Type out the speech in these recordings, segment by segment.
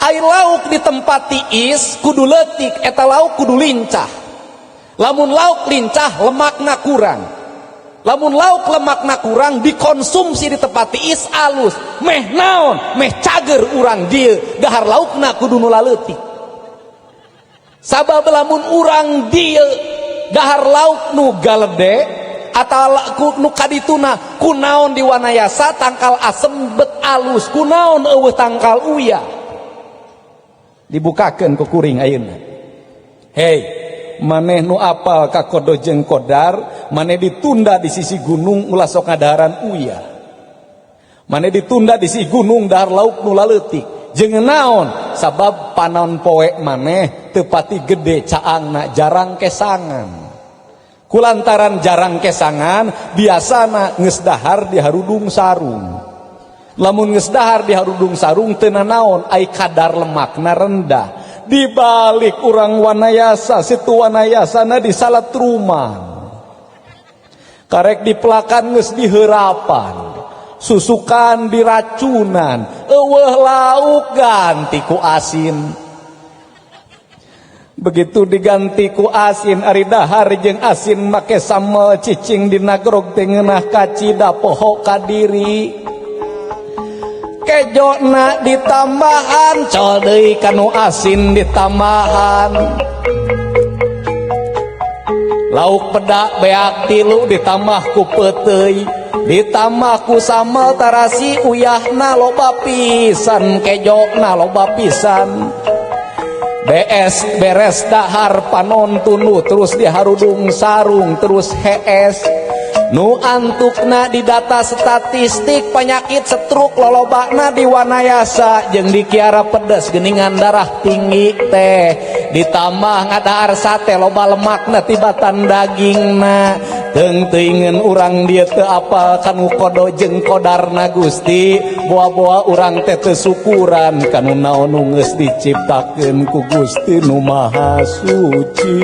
Air lauk di tempat tiis kudu leutik, eta lauk kudu lincah. Lamun lauk lincah lemakna kurang. Lamun lauk lemakna kurang dikonsumsi di tempat tiis alus. Meh naon? Meh cager urang dieu, dahar laukna kudu nu laleutik. Sabab lamun urang dieu dahar lauk nu galede atau nu kadituna kunaon diwanayasa tangkal asem bet alus, kunaon eueuh tangkal uyah. Dibukakeun ku kuring ayeuna. Hei, maneh nu apal ka kodo jeung kodar, maneh ditunda di sisi gunung ulah sok ngadaharan uyah. Maneh ditunda di sisi gunung dahar lauk nu laleutik. Jeung naon? Sabab panon poe maneh teu pati gede caangna, jarang kesangan. Kulantaran jarang kesangan, biasana geus dahar di harudung sarung. Lamun geus dahar di harudung sarung teu naon, ai kadar lemakna rendah. Dibalik urang wanayasa, situ wanayasana disalatruman. Karek dipelakan geus diheurapan. Susukan diracunan, eueuh lauk ganti ku asin. Begitu diganti ku asin, ari dahar jeung asin make sambal cicing dina grog teh ngeunah kacida poho ka diri. Kejona ditambahan, col deui kanu asin ditambahan. Lauk pedak beak tilu ditambah ku peuteuy, ditambah ku sambal tarasi uyahna loba pisan, kejona loba pisan. Beres dahar panon tunu terus diharudung sarung terus hees. Nu antukna di data statistik penyakit stroke lolobana di wanayasa jeung di kiara pedes geuningan darah tinggi teh ditambah ngadahar sate loba lemakna tibatan dagingna teung teuingeun urang dieu teu apal kanu kodo jeung kodarna Gusti boa-boa urang teh teu syukuran kanu naon nu geus diciptakeun ku Gusti nu Maha Suci.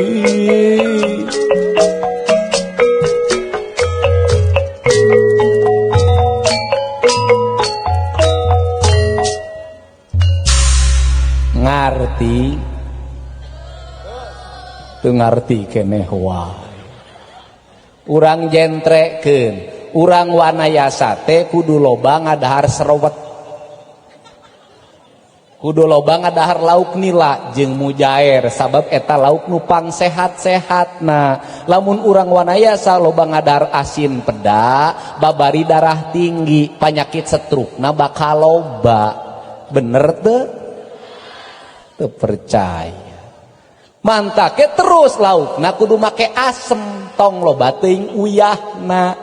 Ngarti teu ngarti keneh wae. Urang jentrekeun, urang wanayasa teh kudu loba ngadahar serowet. Kudu loba ngadahar lauk nila jeung mujaer sabab eta lauk nu pangsehat-sehatna. Lamun urang wanayasa loba ngadahar asin peda, babari darah tinggi, penyakit setrukna bakal loba. Bener teu? Teu percaya. Mantake terus laukna kudu make asem, tong loba teuing uyahna.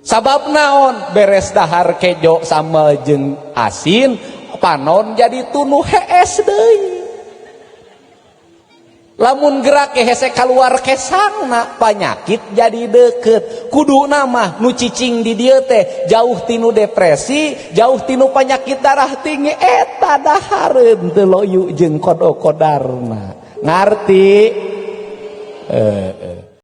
Sabab naon? Beres dahar kejo sambal jeung asin, panon jadi tunu hees deui. Lamun gerak hese kaluar kesangna, penyakit jadi deukeut. Kudu mah nu cicing di dieu teh jauh tinu depresi, jauh tinu penyakit darah tinggi eta dahareun teu loyu jeung kodo-kodarna. Ngarti?